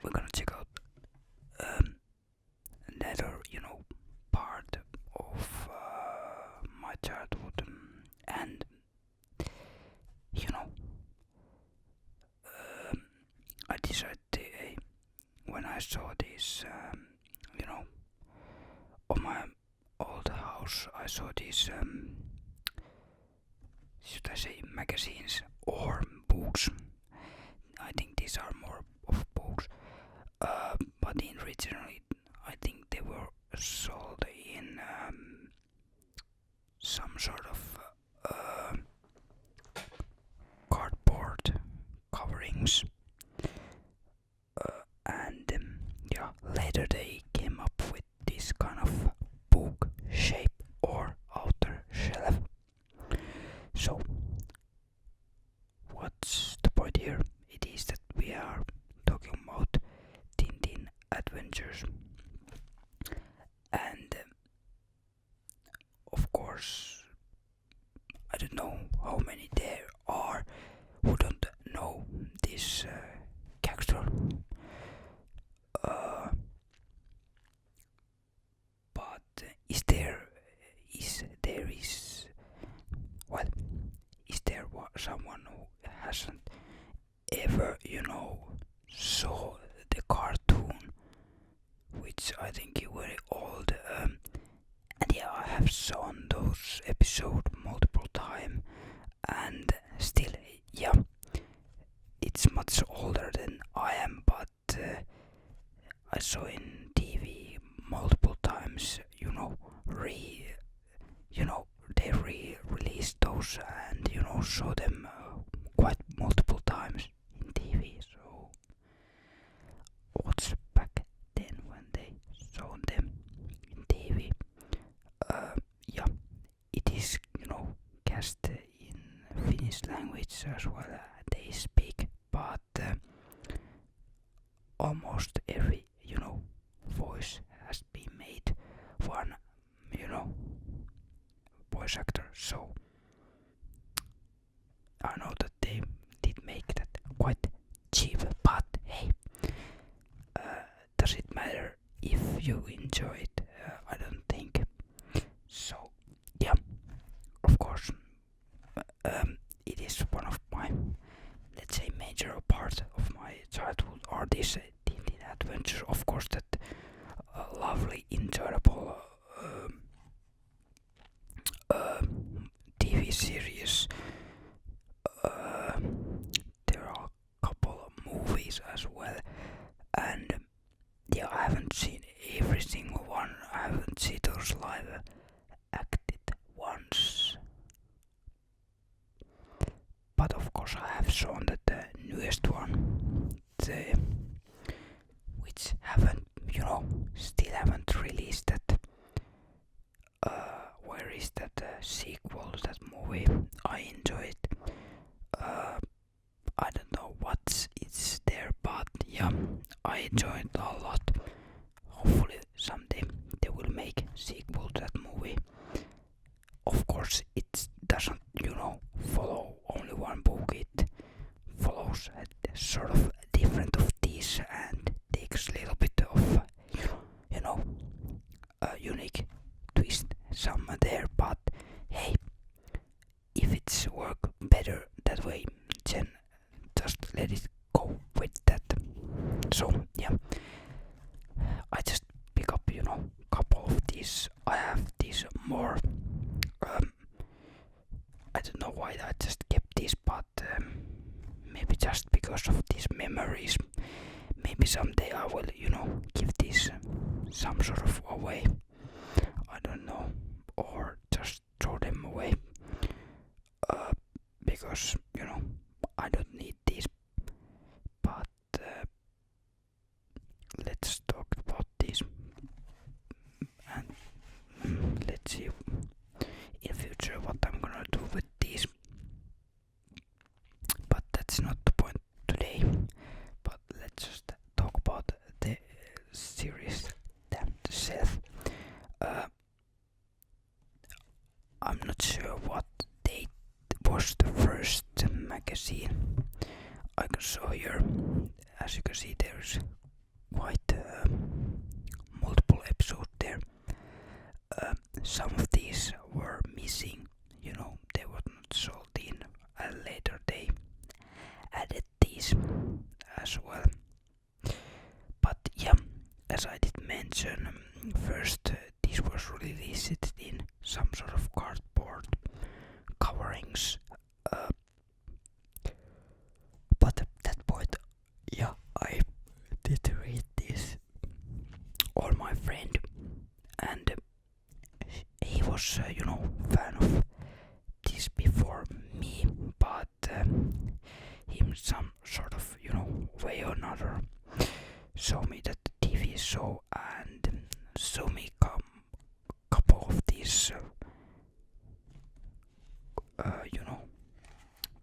we're gonna check out another, part of my childhood, and you know, I decided when I saw this, on my old house, I saw these, should I say, magazines or books. I think these are more of books, but originally I think they were sold in some sort of cardboard coverings, and yeah, later they came up with this kind of book shape or outer shelf. So, what's the point here? It is that we are talking about Tintin adventures, and of course, I don't know how many there are who don't know this character, uh, but is well, is there someone who hasn't ever, saw the cartoon, which I think is very old, and yeah, I have seen those episodes multiple times, and still, yeah, it's much older than I am, but I saw in TV multiple times, you know, they re-released those and, saw them quite multiple times in TV. So, what's back then when they saw them in TV? Yeah, it is, cast in Finnish language as well. They speak, but almost every, voice has been made one, voice actor. So I know that they did make that quite cheap, but hey, does it matter if you enjoy it? I don't think so. Yeah, of course, it is one of my, let's say, major part of my childhood, or this Tintin adventure. Of course, that lovely, enjoyable TV series. There are a couple of movies as well, and yeah, I haven't seen every single one. I haven't seen those live acted ones, but of course I have shown that the newest one, which haven't, still haven't released that. Where is that sequel to that movie? I enjoy it. I don't know what it's there, but yeah, I enjoy it a lot. Hopefully someday they will make sequel to that movie. Of course, it doesn't, follow only one book. It follows a sort of different of these and takes a little bit of, a unique twist somewhere there. But hey, if it's work better that way, then just let it go with that. So yeah, I just pick up, couple of these. I have these more. I don't know why I just kept this, but maybe just because of these memories. Maybe someday I will, give this some sort of away. I don't know, or just throw them away. Because I don't need these. But let's talk about this, and let's see in future what I'm gonna do with these. But that's not the point today. But let's just talk about the series themselves. I'm not sure what date was the first magazine I saw here. As you can see, there's quite multiple episodes there. Some of these were missing, they were not sold in. Later they added these as well. But yeah, as I did mention, first this was released in some sort of cardboard coverings. But at that point, yeah, I did read this on my friend, and he was, fan of this before me, but him some sort of, way or another show me that TV show and show me couple of these,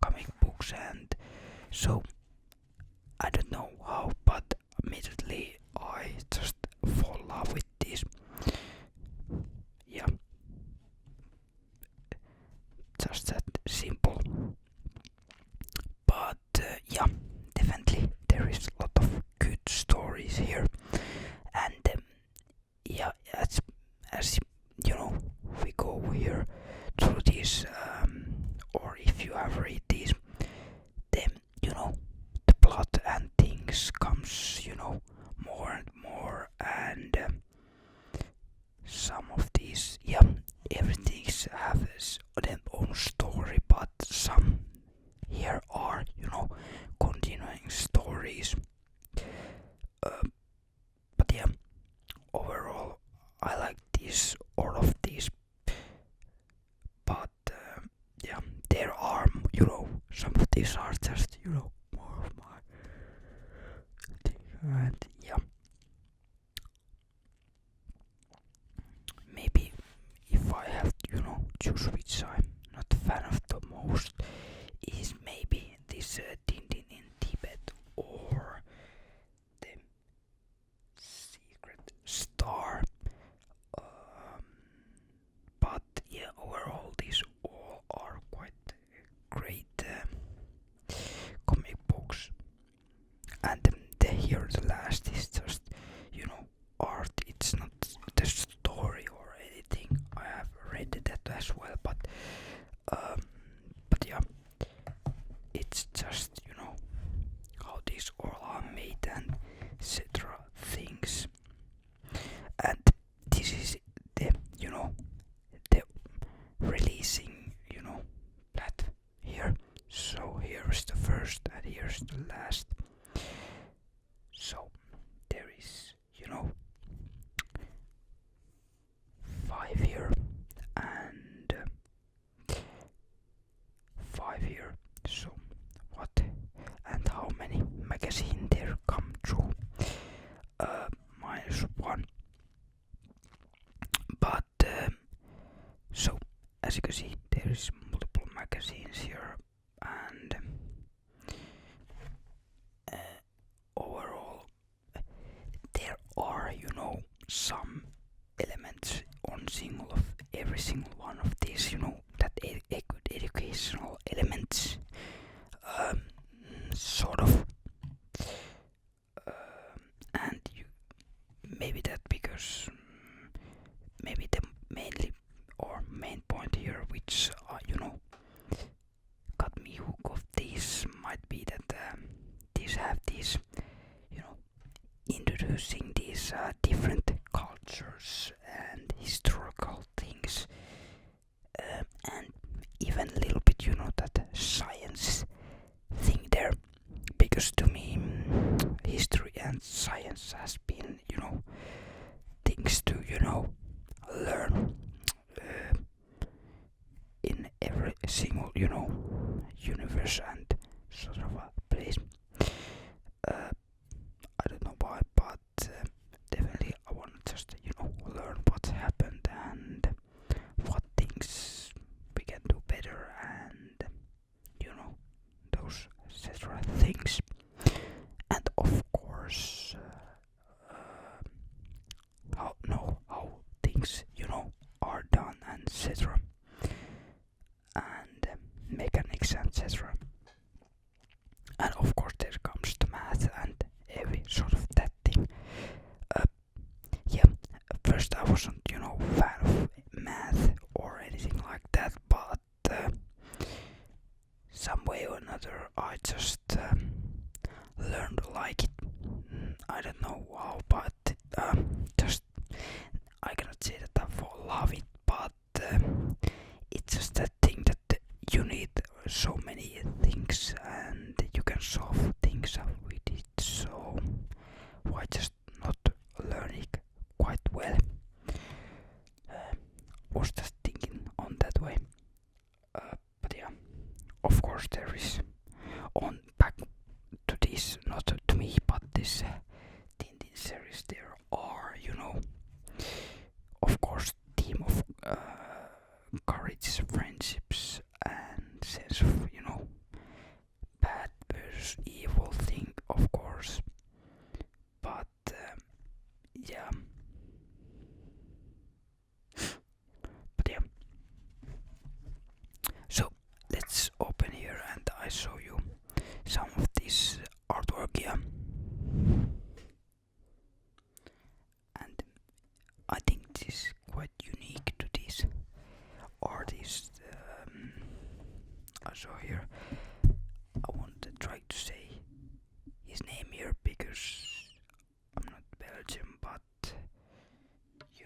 comic books, and so I don't know how, but immediately I just fall in love with this. Yeah, just that simple. But yeah, definitely there is a lot of good stories here, and yeah, as we go here through this, or if you have read this, then the plot and things comes more and more, and some of these, yeah, everything have its own story, but some here are continuing stories. But yeah, overall I like this, all of these, but yeah, there are some of these are just more of my thing, and yeah, maybe if I have to choose which I'm not a fan of the most, is maybe this Tintin in Tibet or the Secret Star. But yeah, overall these all are quite great comic books. And here the last is just art. It's not the story or anything. I have read that as well, but yeah, it's just how these all are made and etc. things. And this is the the releasing that here. So here's the first and here's the last. So there is 5 here and 5 here. So what and how many magazine there come through? -1. But so as you can see, there is multiple magazines here, and overall there are some elements on single of every single one of these, that good educational elements, sort of, and maybe that because maybe the main point here, which got me hook of these, might be that these have these introducing these different cultures and historical things, and even a little bit that science thing there, because to me history and science has been things to learn in every single universe and sort of a place. I don't know why, but definitely I want to just learn what's happened and what things we can do better, and those etc. things. And of course how things are done and etc. and mechanics and etc. And of course there comes the math and every sort of that thing. after I just learned to like it. I don't know how, but just I cannot say that I fall love it, but it's just that thing that you need so many things and you can solve things up with it. So why just not learn it quite well? Was just thinking on that way. But yeah, of course there is on back to this, not to me, but this Tintin series. There are, of course, theme of courage, friendships, and sense of, bad versus evil thing, of course. But yeah, but yeah. So let's open here, and I show you some of this artwork here. And I think this is quite unique to this artist. I saw here. I want to try to say his name here because I'm not Belgian, but you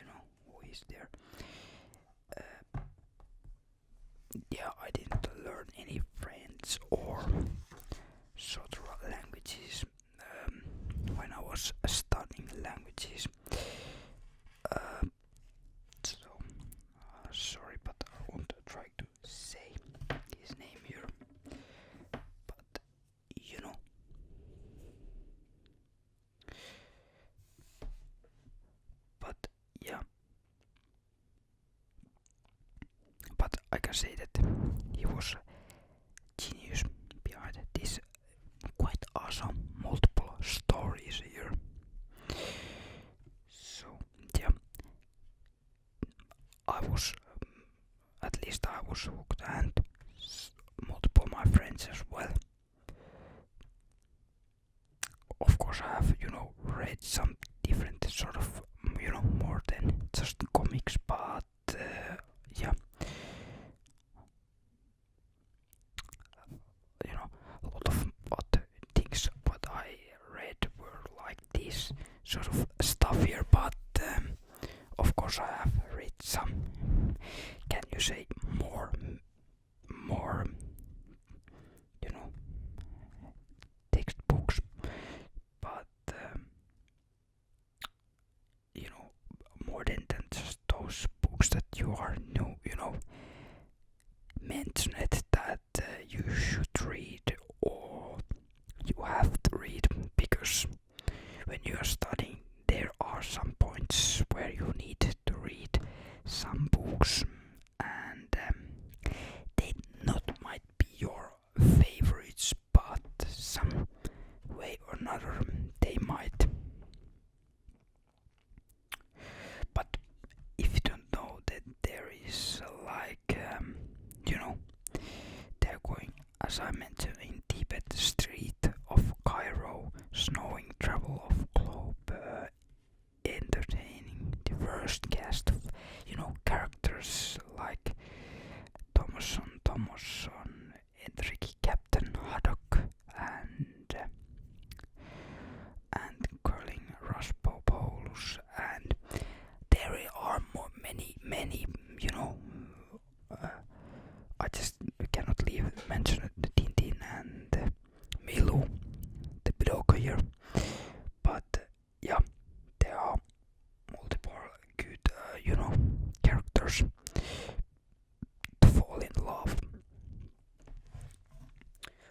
know who is there. Yeah, I didn't learn any French or sort of languages when I was studying languages. So sorry, but I want to try to say his name here. But but yeah. But I can say that he was genius behind this quite awesome multiple stories here. So yeah, I was at least I was hooked, and multiple my friends as well. Of course, I have read some different sort of more than just comics, but yeah. A lot of other things what I read were like this sort of stuff here, but of course I have read some, can you say, more textbooks, but more than just those books that you are mentioned that you should read or you have to read, because when you are studying there are some points where you need to read some books, and they not might be your favorites, but some way or another they might. But if you don't know that there is they're going, as I mentioned, in Tibet, street of Cairo, snowing travel of globe, entertaining diverse cast of characters like Thomason, Enrique, Captain Haddock, and Curling Raspopoulos, and there are many I just cannot leave mention the Tintin and Milou, the Bidoka here, but yeah, there are multiple good characters to fall in love.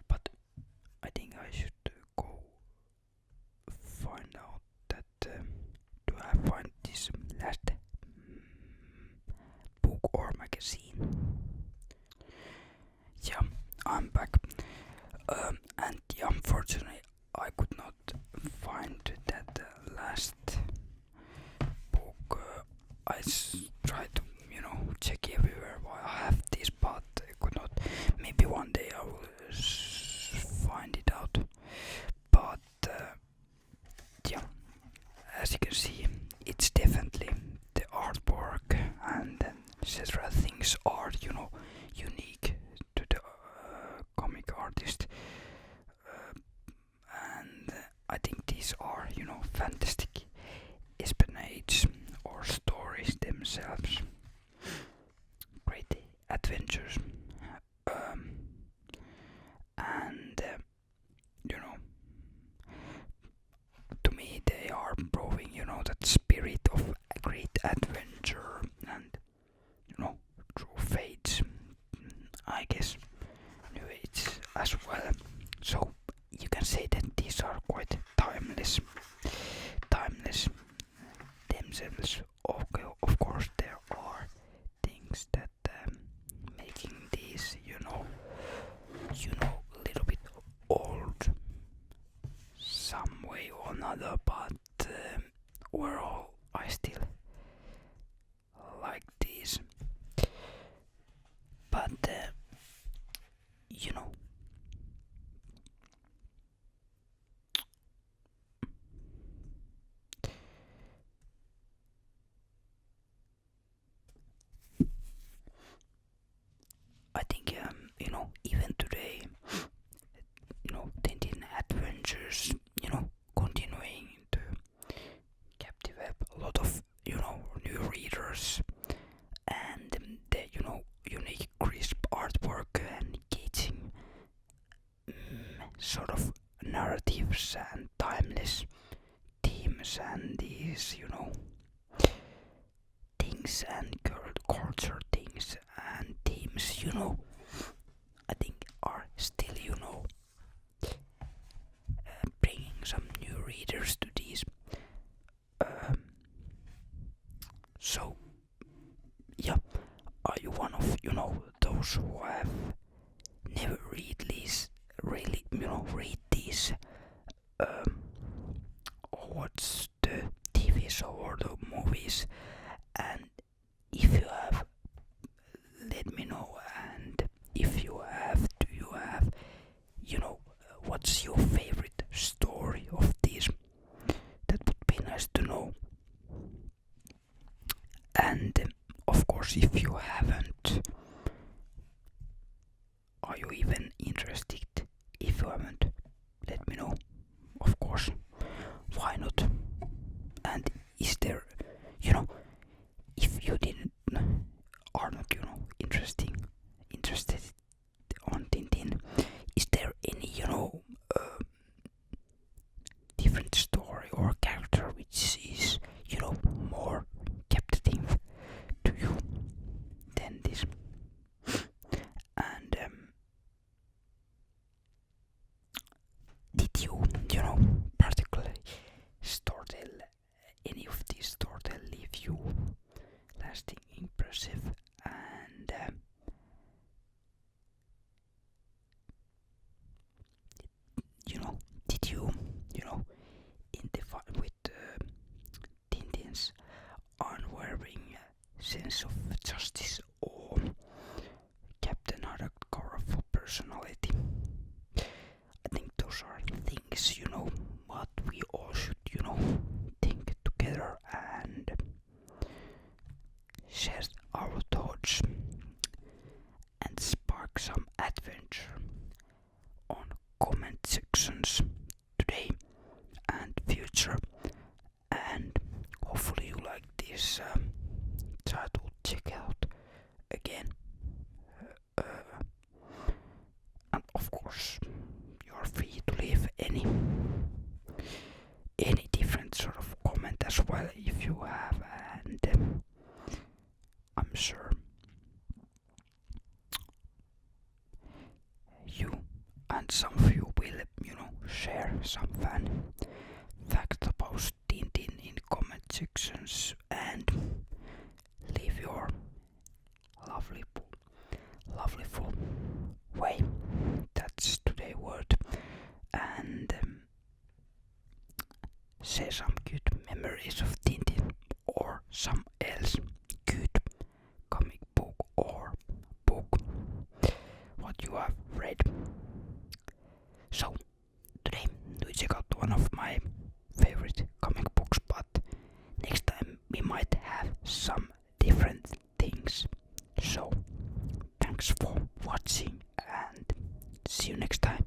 But I think I should go find out that do I find this last book or magazine. Yeah, I'm back. And yeah, unfortunately, I could not find that last book. I tried to, check everywhere while I have this, but I could not. Maybe one day I will find it out. But yeah, as you can see, it's definitely the artwork and etc. things are, unique to the noticed. And I think these are, fantastic espionage or stories themselves. Great adventures. Um, and, you know, to me they are proving, that spirit of a great adventure and, true fates, I guess, new age as well. So you can say that these are quite timeless themselves. Okay, of course there are things that making these, a little bit old some way or another, but overall I still like these. But you know, I think even today, Tintin adventures, continuing to captivate a lot of new readers, and the unique crisp artwork and engaging sort of narratives and timeless themes and these things and culture things and themes I think are still bringing some new readers to these. Um, so yeah, are you one of those who have never read these or watch the TV show or the movies? And if you have, let me know. And if you have, do you have, what's your favorite story of these? That would be nice to know. And of course, if you haven't, are you even interested? If you haven't, let me know. Of course, why not? And is there, if you didn't are not, interested on Tintin, is there any, different story or character which is, more captivating to you than this? And did you, particularly storytell any of these storytell leave you lasting impressive? And did you, identify with Tintin's unwavering sense of justice or Captain Haddock's colorful personality? I think those are things, what we all should, think together and share our thoughts and spark some adventure on comment sections today and future. And hopefully you like this. Try to check out again. And of course, you're free to leave any different sort of comment as well if you have, and I'm sure you and some of you will, share some fun facts about Tintin in comment sections and leave your lovely full way. That's today's word. And say some good memories of Tintin or some else good comic book or book what you have read. So today we check out one of my favorite comic books, but next time we might have some different things. So thanks for watching and see see you next time.